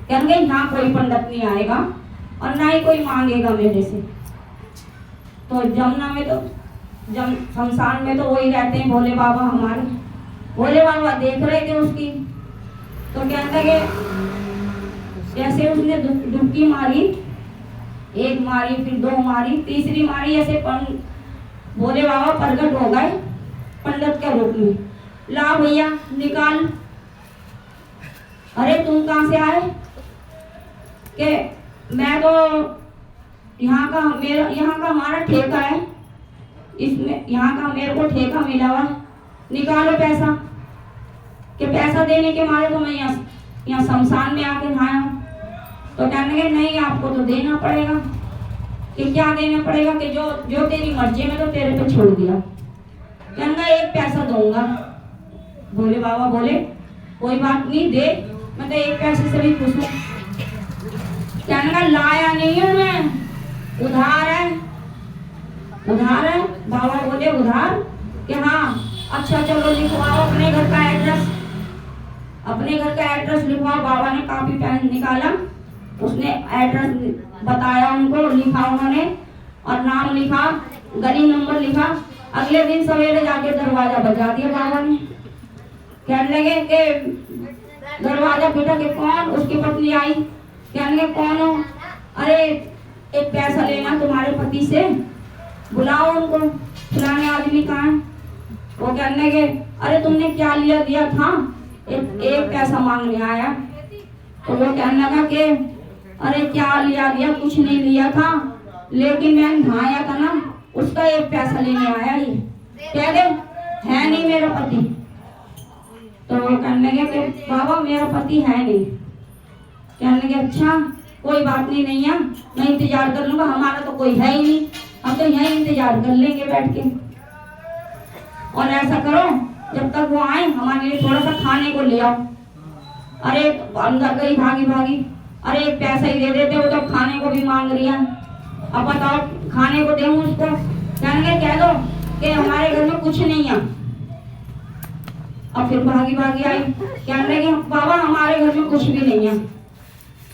कहेंगे यहाँ कोई पंडित नहीं आएगा और ना ही कोई मांगेगा मेरे से। तो जमुना में तो शमशान में तो वही रहते हैं भोले बाबा हमारे। भोले बाबा देख रहे थे उसकी, तो कहने लगे जैसे उसने डुबकी मारी, एक मारी फिर दो मारी, तीसरी मारी, ऐसे भोले बाबा प्रकट हो गए पंडित के रूप में। ला भैया निकाल। अरे तुम कहाँ से आए? कि मैं तो यहाँ का हमारा ठेका है, इसमें यहाँ का मेरे को ठेका मिला हुआ, निकालो पैसा। कि पैसा देने के मारे तो मैं यहाँ शमशान में आके आया। तो कहने लगे नहीं आपको तो देना पड़ेगा। कि क्या देना पड़ेगा? कि जो तेरी मर्जी में तो तेरे पे छोड़ दिया। कहना एक पैसा दूंगा। भोले बाबा बोले कोई बात नहीं दे, मैं तो एक पैसे से भी खुश हूँ। कहना लाया नहीं हूँ मैं, उधार है, उधार है। बाबा बोले उधार? कि हाँ। अच्छा चलो लिखवाओ अपने घर का एड्रेस, अपने घर का एड्रेस लिखवाओ। बाबा ने कॉपी पेन निकाला, उसने एड्रेस बताया उनको, लिखा उन्होंने और नाम लिखा, गली नंबर लिखा। अगले दिन सवेरे जाके दरवाजा बजा दिया बाबा ने। कहने लगे कि दरवाजा पीटा कि कौन? उसकी पत्नी आई। कहने लगे कौन हो? अरे एक पैसा लेना तुम्हारे पति से, बुलाओ उनको, फलाने आदमी कहाँ है? वो कहने लगे अरे तुमने क्या लिया दिया था? एक पैसा मांगने आया। तो वो कहने लगा कि अरे क्या लिया दिया? कुछ नहीं लिया था, लेकिन मैंने नहाया था ना, उसका एक पैसा लेने आया। ये कह दे है नहीं मेरा पति। तो वो कहने लगे कि बाबा मेरा पति है नहीं। कहने लगे अच्छा कोई बात नहीं, नहीं है, मैं इंतजार कर लूंगा, हमारा तो कोई है ही नहीं, हम तो यहीं इंतजार कर लेंगे बैठ के। और ऐसा करो जब तक वो आए हमारे लिए थोड़ा सा खाने को ले आओ। अरे अंदर गई भागी भागी, अरे एक पैसा ही दे देते, वो तो खाने को भी मांग रही है, अब बताओ खाने को दूं उसको? कहने कह दो कि हमारे घर में कुछ नहीं है। अब फिर भागी भागी आई, कहने लगे बाबा हमारे घर में कुछ भी नहीं है,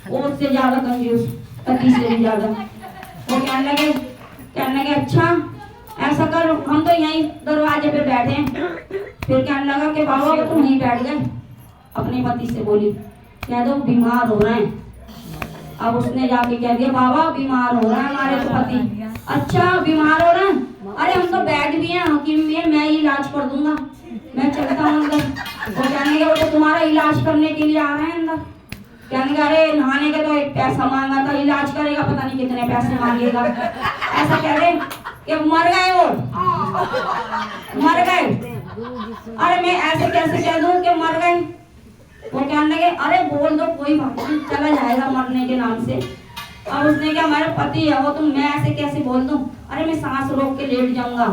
वो उससे ज्यादा कंजूस, पति से भी ज्यादा। वो कहने लगे अच्छा ऐसा कर, हम तो यहीं दरवाजे पे बैठे हैं। फिर कहने लगा कि बाबा वो तो वहीं बैठ गए। अपने पति से बोली कह दो बीमार हो रहे हैं। अब उसने जाके कह दिया बाबा बीमार हो रहा है हमारे तो पति। अच्छा बीमार हो रहे हैं? अरे हम तो बैठ भी हैं, हकीम भी है, मैं ही इलाज कर दूंगा, मैं चलता हूँ अंदर। वो कहने लगे वो तो तुम्हारा इलाज करने के लिए आ रहे हैं अंदर। कहने लगे अरे नहाने के तो एक पैसा मांगा था, इलाज करेगा पता नहीं कितने पैसे मांगेगा। ऐसा कह रहे कि मर गए, वो मर गए। अरे मैं ऐसे कैसे कह दूं कि मर गए? वो कहने लगे अरे बोल दो कोई बात नहीं, चला जाएगा मरने के नाम से। अब उसने क्या मेरा पति है वो, तुम मैं ऐसे कैसे बोल दूं? अरे मैं सांस रोक के लेट जाऊंगा,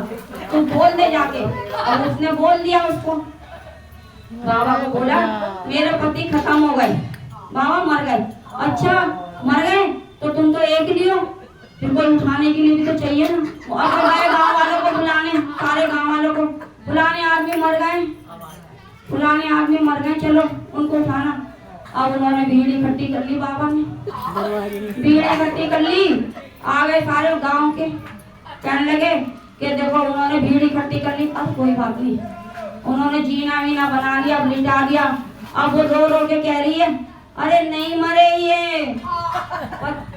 तुम बोल दे जाके। और उसने बोल दिया उसको। बाबा को बोला मेरे पति खत्म हो गए, बाबा मर गए। अच्छा मर गए तो तुम तो एक लियो, फिर कोई उठाने के लिए भी तो चाहिए ना। अब गए गाँव वालों को बुलाने, सारे गाँव वालों को बुलाने, आदमी मर गए, फलाने आदमी मर गए, चलो उनको उठाना। अब उन्होंने भीड़ इकट्ठी कर ली, बाबा ने भीड़ इकट्ठी कर ली, आ गए सारे गांव के। कहने लगे कि देखो उन्होंने भीड़ इकट्ठी कर ली, अब कोई बात नहीं, उन्होंने जीना वीना बना लिया, अब लिटा दिया। अब वो रो रो के कह रही है अरे नहीं मरे ये,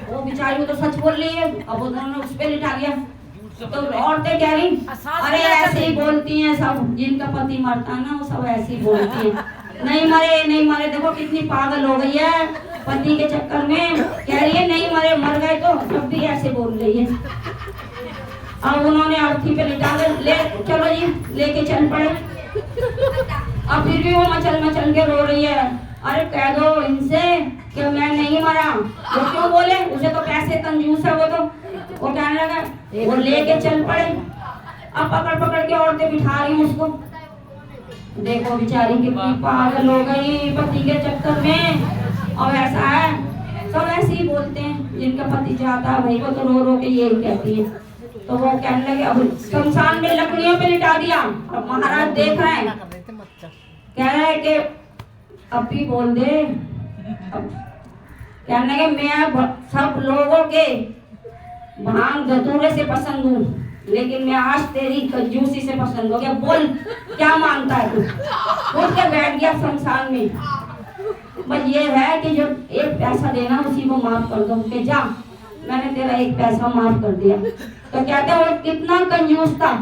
वो बेचारी तो सच बोल रही है। अब उन्होंने उस पे लिटा दिया। तो औरतें कह रही अरे ऐसे ही बोलती हैं सब, जिनका पति मरता है ना वो सब ऐसे ही बोलती हैं, नहीं मरे नहीं मरे। देखो कितनी पागल हो गई है पति के चक्कर में, कह रही है नहीं मरे, मर गए तो तब भी ऐसे बोल रही है। अब उन्होंने अर्थी पे लिटा ले, चलो जी लेके चल पड़े। अब फिर भी वो मचल मचल के रो रही है। अरे कह दो इनसे कि मैं नहीं मरा। वो क्यों बोले, उसे तो पैसे कंजूस है वो तो। वो कहने लगा वो लेके चल पड़े। अब पकड़ पकड़ के औरतें बिठा रही उसको। देखो बेचारी कितनी पागल हो गई पति के चक्कर में। और ऐसा है सब ऐसे ही बोलते हैं, जिनका पति जाता है भाई वो तो रो रो के यही कहती है। तो वो कहने लगे अब शमशान में लकड़ियों पे लिटा दिया। अब महाराज देख रहे हैं, कह रहे हैं कि अब भी बोल दे। अब कहने लगे मैं सब लोगों के भांग धतूरे से पसंद हूँ, लेकिन मैं आज तेरी कंजूसी से पसंद हो गया। बोल क्या मांगता है तू? उठ के बैठ गया शमशान में। बस ये है कि जो एक पैसा देना उसी को माफ कर दो कि जा मैंने तेरा एक पैसा माफ कर दिया। तो कहते हैं वो कितना कंजूस था,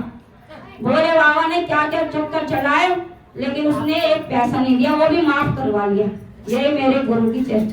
भोले बाबा ने क्या क्या चक्कर चलाए, लेकिन उसने एक पैसा नहीं दिया, वो भी माफ करवा लिया। ये मेरे गुरु की चेष्टा।